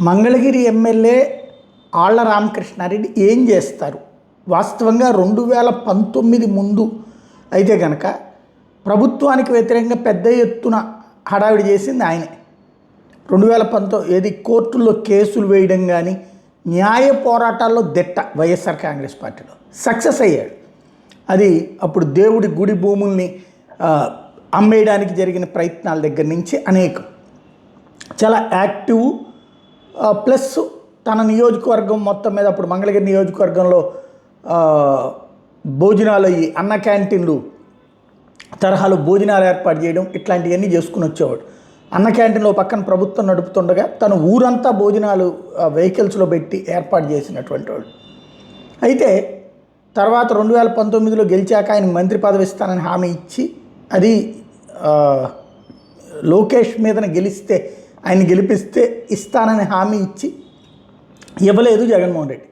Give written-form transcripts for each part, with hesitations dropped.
Mangalagiri MLA Alla Ramakrishna Reddy ఏం చేస్తారు? వాస్తవంగా 2019 ముందు అయితే కనుక ప్రభుత్వానికి వ్యతిరేకంగా పెద్ద ఎత్తున హడావిడి చేసింది ఆయనే. 2019 ఏది కోర్టుల్లో కేసులు వేయడం కానీ, న్యాయ పోరాటాల్లో దిట్ట వైఎస్ఆర్ కాంగ్రెస్ పార్టీలో సక్సెస్ అయ్యాడు. అది అప్పుడు దేవుడి గుడి భూముల్ని అమ్మేయడానికి జరిగిన ప్రయత్నాల దగ్గర నుంచి అనేకం చాలా యాక్టివ్. ప్లస్ తన నియోజకవర్గం మొత్తం మీద అప్పుడు మంగళగిరి నియోజకవర్గంలో భోజనాలు అయ్యి అన్న క్యాంటీన్లు తరహాలో భోజనాలు ఏర్పాటు చేయడం ఇట్లాంటివన్నీ చేసుకుని వచ్చేవాడు. అన్న క్యాంటీన్లో పక్కన ప్రభుత్వం నడుపుతుండగా తను ఊరంతా భోజనాలు వెహికల్స్లో పెట్టి ఏర్పాటు చేసినటువంటి వాడు. అయితే తర్వాత 2019లో గెలిచాక ఆయన మంత్రి పదవి ఇస్తానని హామీ ఇచ్చి, అది లోకేష్ మీదన గెలిస్తే ఆయన గెలిపిస్తే ఇస్తానని హామీ ఇచ్చి ఇవ్వలేదు జగన్మోహన్ రెడ్డి.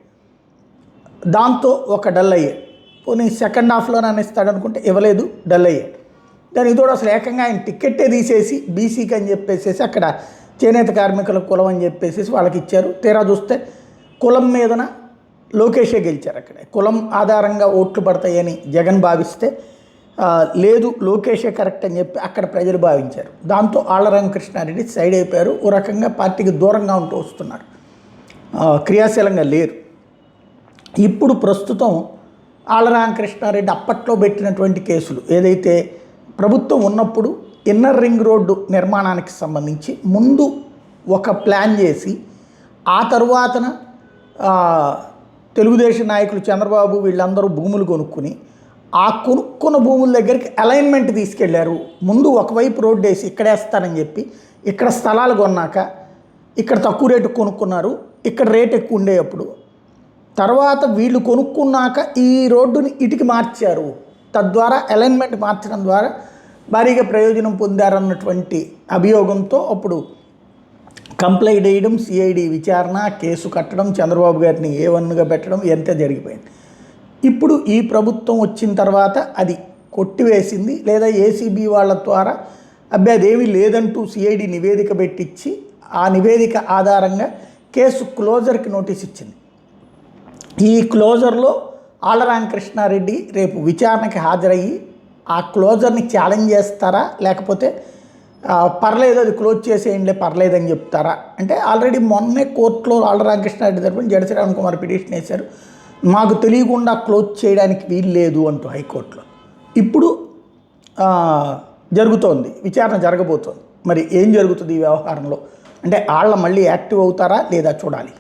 దాంతో ఒక డల్ అయ్యాడు. పోనీ సెకండ్ హాఫ్లోనే ఇస్తాడనుకుంటే ఇవ్వలేదు, డల్ అయ్యాడు. దానికి తోడు అసలు ఏకంగా ఆయన టికెట్టే తీసేసి బీసీకి అని చెప్పేసి అక్కడ చేనేత కార్మికుల కులం అని చెప్పేసి వాళ్ళకి ఇచ్చారు. తీరా చూస్తే కులం మీదన లోకేషే గెలిచారు. అక్కడ కులం ఆధారంగా ఓట్లు పడతాయని జగన్ భావిస్తే లేదు లోకేషే కరెక్ట్ అని చెప్పి అక్కడ ప్రజలు భావించారు. దాంతో ఆళ్ల రామకృష్ణారెడ్డి సైడ్ అయిపోయారు. ఓ రకంగా పార్టీకి దూరంగా ఉంటూ వస్తున్నారు, క్రియాశీలంగా లేరు. ఇప్పుడు ప్రస్తుతం ఆళ్ల రామకృష్ణారెడ్డి అప్పట్లో పెట్టినటువంటి కేసులు ఏదైతే ప్రభుత్వం ఉన్నప్పుడు ఇన్నర్ రింగ్ రోడ్డు నిర్మాణానికి సంబంధించి ముందు ఒక ప్లాన్ చేసి ఆ తరువాతన తెలుగుదేశం నాయకులు చంద్రబాబు వీళ్ళందరూ భూములు కొనుక్కుని ఆ కొనుక్కున్న భూముల దగ్గరికి అలైన్మెంట్ తీసుకెళ్లారు. ముందు ఒకవైపు రోడ్డు వేసి ఇక్కడ వేస్తానని చెప్పి ఇక్కడ స్థలాలు కొన్నాక ఇక్కడ తక్కువ రేటు కొనుక్కున్నారు, ఇక్కడ రేట్ ఎక్కువ ఉండేటప్పుడు తర్వాత వీళ్ళు కొనుక్కున్నాక ఈ రోడ్డుని ఇటుకి మార్చారు. తద్వారా అలైన్మెంట్ మార్చడం ద్వారా భారీగా ప్రయోజనం పొందారన్నటువంటి అభియోగంతో అప్పుడు కంప్లైంట్ వేయడం, సిఐడి విచారణ, కేసు కట్టడం, చంద్రబాబు గారిని A1గా పెట్టడం ఎంత జరిగిపోయింది. ఇప్పుడు ఈ ప్రభుత్వం వచ్చిన తర్వాత అది కొట్టివేసింది, లేదా ఏసీబీ వాళ్ళ ద్వారా అదేమీ లేదంటూ సిఐడి నివేదిక పెట్టించి ఆ నివేదిక ఆధారంగా కేసు క్లోజర్కి నోటీస్ ఇచ్చింది. ఈ క్లోజర్లో ఆళ్ల రామకృష్ణారెడ్డి రేపు విచారణకి హాజరయ్యి ఆ క్లోజర్ని ఛాలెంజ్ చేస్తారా, లేకపోతే పర్లేదు అది క్లోజ్ చేసేయండి పర్లేదని చెప్తారా అంటే, ఆల్రెడీ మొన్నే కోర్టులో ఆళ్ల రామకృష్ణారెడ్డి తరపున జడ శ్రీరామ్ కుమార్ పిటిషన్ వేశారు, మాకు తెలియకుండా క్లోజ్ చేయడానికి వీలు లేదు అంటూ హైకోర్టులో. ఇప్పుడు జరుగుతోంది, విచారణ జరగబోతోంది. మరి ఏం జరుగుతుంది ఈ వ్యవహారంలో అంటే ఆళ్ళ మళ్ళీ యాక్టివ్ అవుతారా లేదా చూడాలి.